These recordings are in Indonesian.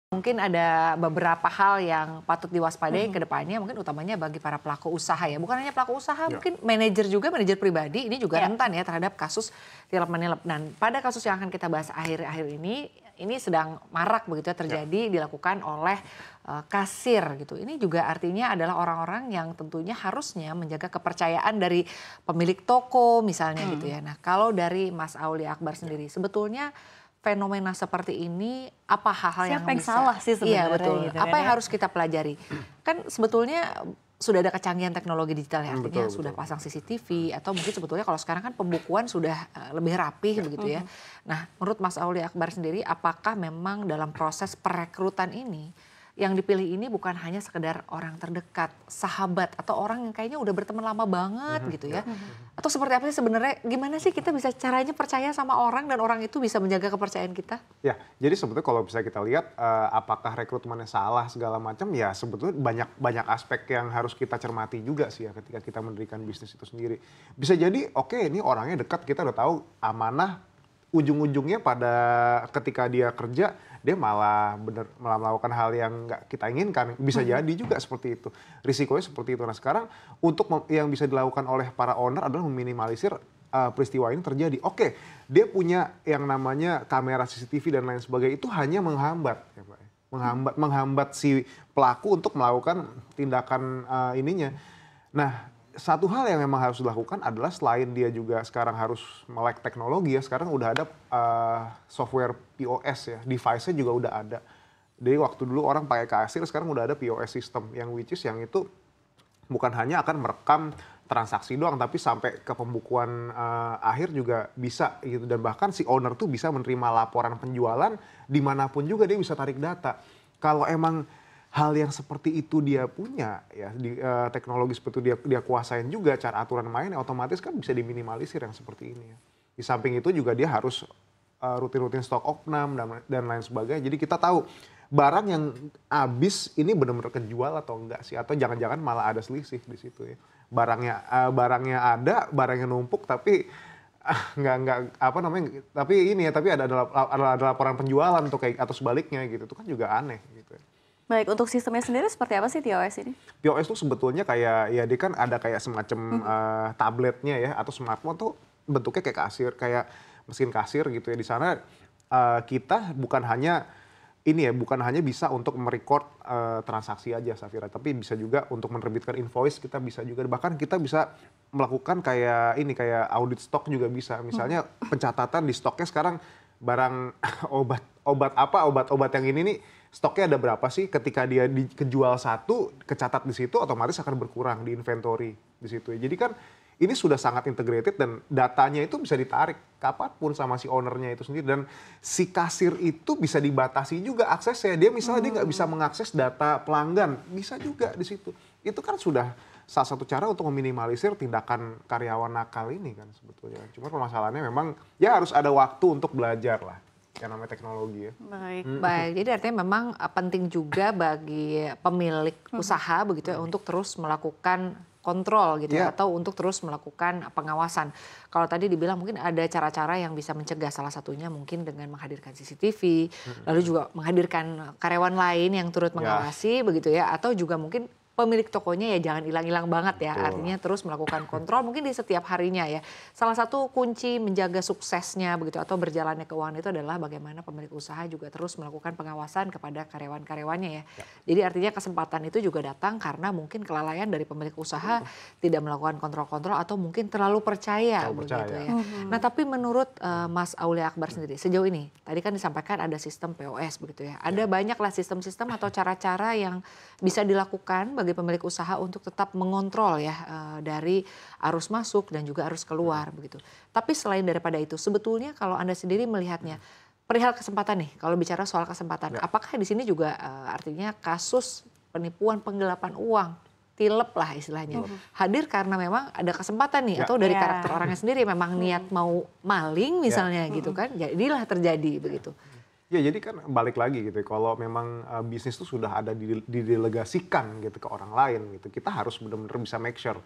Mungkin ada beberapa hal yang patut diwaspadai ke depannya, mungkin utamanya bagi para pelaku usaha ya. Bukan hanya pelaku usaha, mungkin manajer juga, manajer pribadi ini juga rentan ya terhadap kasus tilap-menilap. Dan pada kasus yang akan kita bahas akhir-akhir ini sedang marak begitu ya terjadi dilakukan oleh kasir gitu. Ini juga artinya adalah orang-orang yang tentunya harusnya menjaga kepercayaan dari pemilik toko misalnya gitu ya. Nah, kalau dari Mas Aulia Akbar sendiri, sebetulnya fenomena seperti ini apa hal-hal yang Siapa yang bisa salah sih iya sebenarnya betul, gitu apa kan yang ya? harus kita pelajari? Kan sebetulnya sudah ada kecanggihan teknologi digital ya, artinya Betul, sudah betul. pasang CCTV atau mungkin sebetulnya kalau sekarang kan pembukuan sudah lebih rapih begitu ya. Nah, menurut Mas Aulia Akbar sendiri, apakah memang dalam proses perekrutan ini yang dipilih ini bukan hanya sekedar orang terdekat, sahabat atau orang yang kayaknya udah berteman lama banget gitu ya? Atau seperti apa sih sebenarnya? Gimana sih kita bisa caranya percaya sama orang dan orang itu bisa menjaga kepercayaan kita? Ya, jadi sebetulnya kalau bisa kita lihat apakah rekrutmennya salah segala macam, ya sebetulnya banyak aspek yang harus kita cermati juga sih ya ketika kita mendirikan bisnis itu sendiri. Bisa jadi oke, ini orangnya dekat, kita udah tahu amanah, ujung-ujungnya pada ketika dia kerja dia malah melakukan hal yang nggak kita inginkan, bisa jadi juga seperti itu, risikonya seperti itu. Nah sekarang untuk yang bisa dilakukan oleh para owner adalah meminimalisir peristiwa ini terjadi. Oke, dia punya yang namanya kamera CCTV dan lain sebagainya, itu hanya menghambat ya Pak, menghambat si pelaku untuk melakukan tindakan ininya. Nah, satu hal yang memang harus dilakukan adalah selain dia juga sekarang harus melek teknologi ya, sekarang udah ada software POS ya, device-nya juga udah ada. Jadi waktu dulu orang pakai kasir, sekarang udah ada POS system yang which is yang itu bukan hanya akan merekam transaksi doang, tapi sampai ke pembukuan akhir juga bisa gitu. Dan bahkan si owner tuh bisa menerima laporan penjualan dimanapun juga dia bisa tarik data. Kalau emang hal yang seperti itu dia punya ya, teknologi seperti itu dia kuasain juga, cara aturan mainnya otomatis kan bisa diminimalisir yang seperti ini ya. Di samping itu juga dia harus rutin-rutin stok opnam dan lain sebagainya. Jadi kita tahu barang yang habis ini benar-benar kejual atau enggak sih, atau jangan-jangan malah ada selisih di situ ya. Barangnya ada, barangnya numpuk tapi nggak apa namanya, tapi ini ya, tapi ada laporan penjualan atau sebaliknya gitu, itu kan juga aneh gitu ya. Baik, untuk sistemnya sendiri seperti apa sih POS ini? POS itu sebetulnya kayak ya dia kan ada kayak semacam tabletnya ya atau smartphone tuh bentuknya kayak kasir, kayak mesin kasir gitu ya. Di sana kita bukan hanya bisa untuk merecord transaksi aja Safira, tapi bisa juga untuk menerbitkan invoice, kita bisa juga, bahkan kita bisa melakukan kayak audit stok juga bisa. Misalnya pencatatan di stoknya sekarang barang obat yang ini nih stoknya ada berapa sih, ketika dia kejual satu kecatat di situ otomatis akan berkurang di inventory di situ ya. Jadi kan ini sudah sangat integrated dan datanya itu bisa ditarik kapanpun sama si ownernya itu sendiri, dan si kasir itu bisa dibatasi juga aksesnya. Dia misalnya dia nggak bisa mengakses data pelanggan, bisa juga di situ. Itu kan sudah salah satu cara untuk meminimalisir tindakan karyawan nakal ini kan sebetulnya. Cuma permasalahannya memang ya harus ada waktu untuk belajar lah yang namanya teknologi ya. Baik, jadi artinya memang penting juga bagi pemilik usaha begitu ya untuk terus melakukan kontrol gitu ya, atau untuk terus melakukan pengawasan. Kalau tadi dibilang mungkin ada cara-cara yang bisa mencegah, salah satunya mungkin dengan menghadirkan CCTV, lalu juga menghadirkan karyawan lain yang turut mengawasi begitu ya, atau juga mungkin pemilik tokonya ya jangan hilang-hilang banget ya. Betul. Artinya terus melakukan kontrol mungkin di setiap harinya ya. Salah satu kunci menjaga suksesnya begitu atau berjalannya keuangan itu adalah bagaimana pemilik usaha juga terus melakukan pengawasan kepada karyawan-karyawannya ya. Jadi artinya kesempatan itu juga datang karena mungkin kelalaian dari pemilik usaha tidak melakukan kontrol-kontrol atau mungkin terlalu percaya begitu ya. Nah, tapi menurut Mas Aulia Akbar sendiri sejauh ini tadi kan disampaikan ada sistem POS begitu ya. Ada banyaklah sistem-sistem atau cara-cara yang bisa dilakukan bagi pemilik usaha untuk tetap mengontrol ya dari arus masuk dan juga arus keluar begitu. Tapi selain daripada itu, sebetulnya kalau Anda sendiri melihatnya perihal kesempatan nih, kalau bicara soal kesempatan, apakah di sini juga artinya kasus penipuan penggelapan uang, tilep lah istilahnya, hadir karena memang ada kesempatan nih atau dari karakter orangnya sendiri memang niat mau maling misalnya gitu kan, jadilah terjadi begitu. Ya jadi kan balik lagi gitu, kalau memang bisnis itu sudah ada didelegasikan gitu ke orang lain gitu, kita harus benar-benar bisa make sure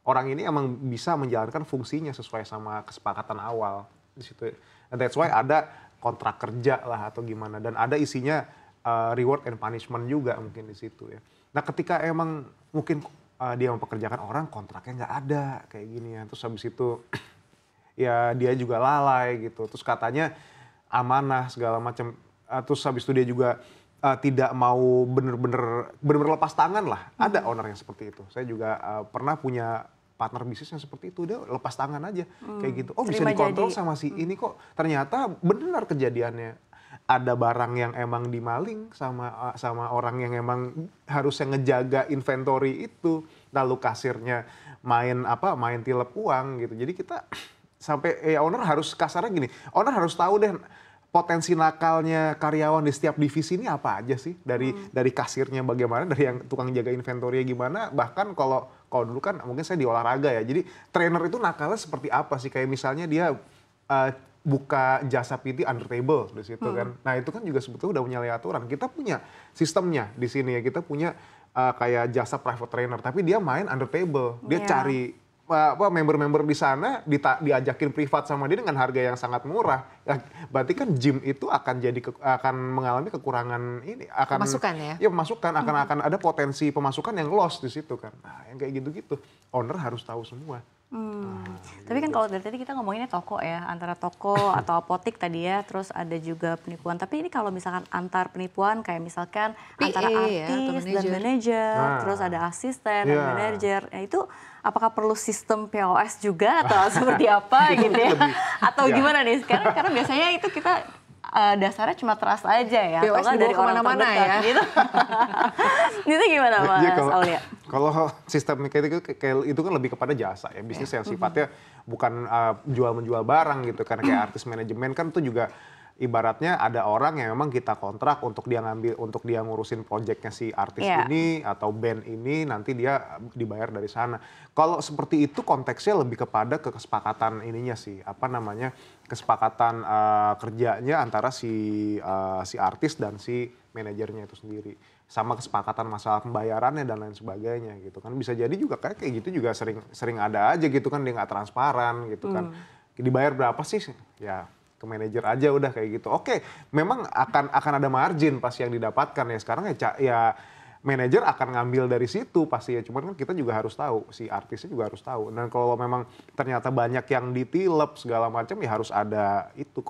orang ini emang bisa menjalankan fungsinya sesuai sama kesepakatan awal di situ. And that's why ada kontrak kerja lah atau gimana, dan ada isinya reward and punishment juga mungkin di situ ya. Nah ketika emang mungkin dia mempekerjakan orang kontraknya nggak ada kayak gini ya, terus habis itu ya dia juga lalai gitu, terus katanya amanah segala macam, terus habis itu dia juga tidak mau bener-bener lepas tangan lah. Ada owner yang seperti itu. Saya juga pernah punya partner bisnis yang seperti itu, dia lepas tangan aja kayak gitu. Oh bisa Terima dikontrol jadi. sama si ini kok. Ternyata benar kejadiannya. Ada barang yang emang dimaling sama orang yang emang harusnya ngejaga inventory itu. Lalu kasirnya main tilep uang gitu. Jadi kita sampai owner harus kasarnya gini, owner harus tahu deh potensi nakalnya karyawan di setiap divisi ini apa aja sih, dari kasirnya bagaimana, dari yang tukang jaga inventory gimana, bahkan kalau dulu kan mungkin saya di olahraga ya, jadi trainer itu nakalnya seperti apa sih, kayak misalnya dia buka jasa PT under table di situ kan. Nah itu kan juga sebetulnya udah menyalahi aturan. Kita punya sistemnya di sini ya, kita punya kayak jasa private trainer, tapi dia main under table, dia cari member-member di sana diajakin privat sama dia dengan harga yang sangat murah. Ya, berarti kan gym itu akan mengalami kekurangan ini, akan Pemasukan ya? Ya pemasukan akan ada potensi pemasukan yang loss di situ kan. Nah, yang kayak gitu-gitu owner harus tahu semua. Tapi kan kalau dari tadi kita ngomonginnya toko ya, antara toko atau apotik tadi ya, terus ada juga penipuan. Tapi ini kalau misalkan antar penipuan kayak misalkan PA antara ya, artis atau dan manajer. manajer, terus ada asisten dan Iya. manajer. Nah itu apakah perlu sistem POS juga atau seperti apa gitu ya? Atau ya. gimana nih? Karena biasanya itu kita dasarnya cuma trust aja ya, POS atau nggak dibawa dari orang kemana-mana terdekat ya. gitu. Itu gimana Mas Jadi Aulia? kalau sistem kayak itu kan lebih kepada jasa ya, bisnis yang sifatnya bukan jual-menjual barang gitu, karena kayak artis manajemen kan itu juga ibaratnya ada orang yang memang kita kontrak untuk dia ngurusin proyeknya si artis ini atau band ini, nanti dia dibayar dari sana. Kalau seperti itu konteksnya lebih kepada kesepakatan ininya sih, kesepakatan kerjanya antara si artis dan si manajernya itu sendiri, sama kesepakatan masalah pembayarannya dan lain sebagainya gitu kan. Bisa jadi juga kayak gitu juga sering ada aja gitu kan, dia nggak transparan gitu kan. Dibayar berapa sih? Ya ke manajer aja udah kayak gitu. Oke, memang akan ada margin pasti yang didapatkan ya. Sekarang ya manajer akan ngambil dari situ pasti ya. Cuman kan kita juga harus tahu, si artisnya juga harus tahu. Dan kalau memang ternyata banyak yang ditilep segala macam ya harus ada itu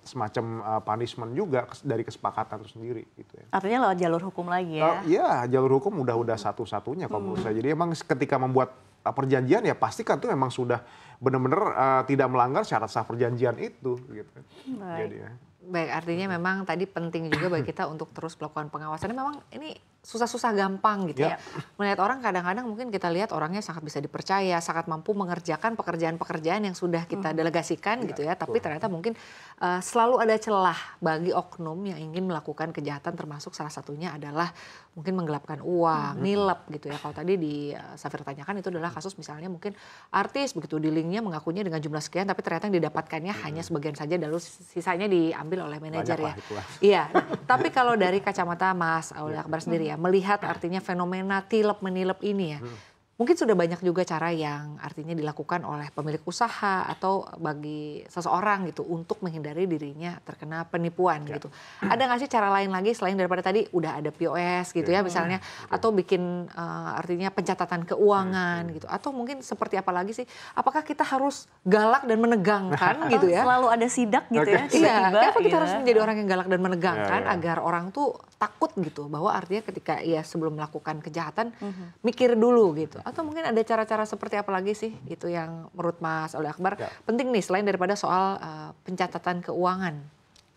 semacam punishment juga dari kesepakatan itu sendiri gitu ya. Artinya lewat jalur hukum lagi ya? Iya, jalur hukum udah satu-satunya kalau menurut saya. Jadi emang ketika membuat perjanjian ya pastikan tuh memang sudah benar-benar tidak melanggar syarat sah perjanjian itu gitu. Baik. Jadi ya. Baik, artinya memang tadi penting juga bagi kita untuk terus melakukan pengawasan. Memang ini susah-susah gampang gitu ya. Melihat orang kadang-kadang mungkin kita lihat orangnya sangat bisa dipercaya, sangat mampu mengerjakan pekerjaan-pekerjaan yang sudah kita delegasikan gitu ya. Tapi ternyata mungkin selalu ada celah bagi oknum yang ingin melakukan kejahatan, termasuk salah satunya adalah mungkin menggelapkan uang, nilep gitu ya. Kalau tadi di Safir tanyakan itu adalah kasus misalnya mungkin artis begitu di linknya mengakunya dengan jumlah sekian, tapi ternyata yang didapatkannya hanya sebagian saja, lalu sisanya diambil oleh manajer ya. Iya, tapi kalau dari kacamata Mas Aulia Akbar sendiri ya, melihat artinya fenomena tilep menilep ini ya, mungkin sudah banyak juga cara yang artinya dilakukan oleh pemilik usaha atau bagi seseorang gitu untuk menghindari dirinya terkena penipuan gitu. Ada nggak sih cara lain lagi selain daripada tadi udah ada POS gitu ya misalnya, atau bikin artinya pencatatan keuangan gitu, atau mungkin seperti apa lagi sih? Apakah kita harus galak dan menegangkan gitu ya? Selalu ada sidak gitu ya? Iya, tiba-tiba kenapa kita gitu. harus menjadi orang yang galak dan menegangkan Ya. agar orang tuh takut gitu, bahwa artinya ketika ia sebelum melakukan kejahatan mikir dulu gitu. Atau mungkin ada cara-cara seperti apa lagi sih itu yang menurut Mas Aulia Akbar penting nih selain daripada soal pencatatan keuangan?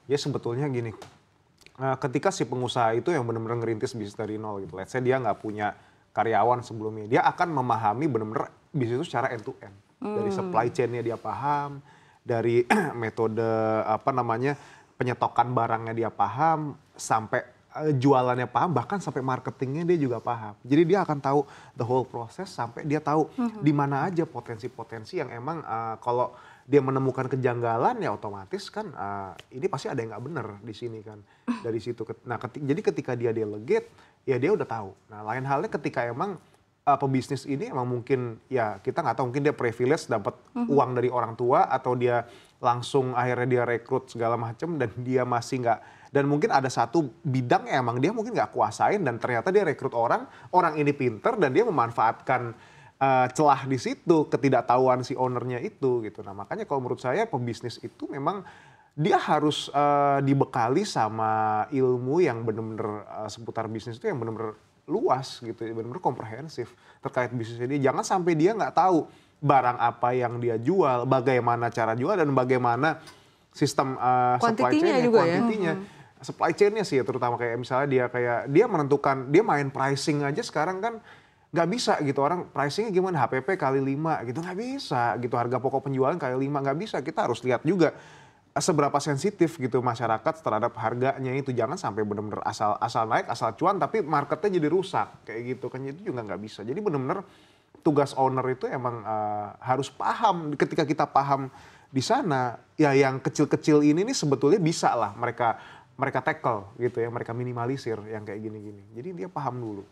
Ya sebetulnya gini, ketika si pengusaha itu yang benar-benar ngerintis bisnis dari nol gitu, let's say dia nggak punya karyawan sebelumnya, dia akan memahami benar-benar bisnis itu secara end to end. Dari supply chain-nya dia paham, dari metode penyetokan barangnya dia paham, sampai jualannya paham, bahkan sampai marketingnya dia juga paham. Jadi dia akan tahu the whole process sampai dia tahu di mana aja potensi-potensi yang emang kalau dia menemukan kejanggalan ya otomatis kan ini pasti ada yang nggak benar di sini kan dari situ. Nah jadi ketika dia delegate ya dia udah tahu. Nah lain halnya ketika emang pebisnis ini emang mungkin ya kita nggak tahu, mungkin dia privilege dapat uang dari orang tua atau dia langsung akhirnya dia rekrut segala macam dan dia masih nggak Dan mungkin ada satu bidang yang emang dia mungkin nggak kuasain dan ternyata dia rekrut orang ini pinter dan dia memanfaatkan celah di situ, ketidaktahuan si ownernya itu gitu. Nah makanya kalau menurut saya pebisnis itu memang dia harus dibekali sama ilmu yang benar-benar seputar bisnis itu yang benar-benar luas gitu, benar-benar komprehensif terkait bisnisnya dia. Jangan sampai dia nggak tahu barang apa yang dia jual, bagaimana cara jual dan bagaimana sistem supply chain-nya, kuantitinya. Supply chain-nya sih ya, terutama kayak misalnya dia menentukan, dia main pricing aja sekarang kan nggak bisa gitu, orang pricingnya gimana, HPP kali 5 gitu, nggak bisa gitu, harga pokok penjualan kali 5 nggak bisa. Kita harus lihat juga seberapa sensitif gitu masyarakat terhadap harganya itu. Jangan sampai benar-benar asal naik, asal cuan tapi marketnya jadi rusak kayak gitu kan, itu juga nggak bisa. Jadi benar-benar tugas owner itu emang harus paham. Ketika kita paham di sana, ya yang kecil-kecil ini nih sebetulnya bisa lah mereka tackle gitu ya, mereka minimalisir yang kayak gini-gini. Jadi dia paham dulu.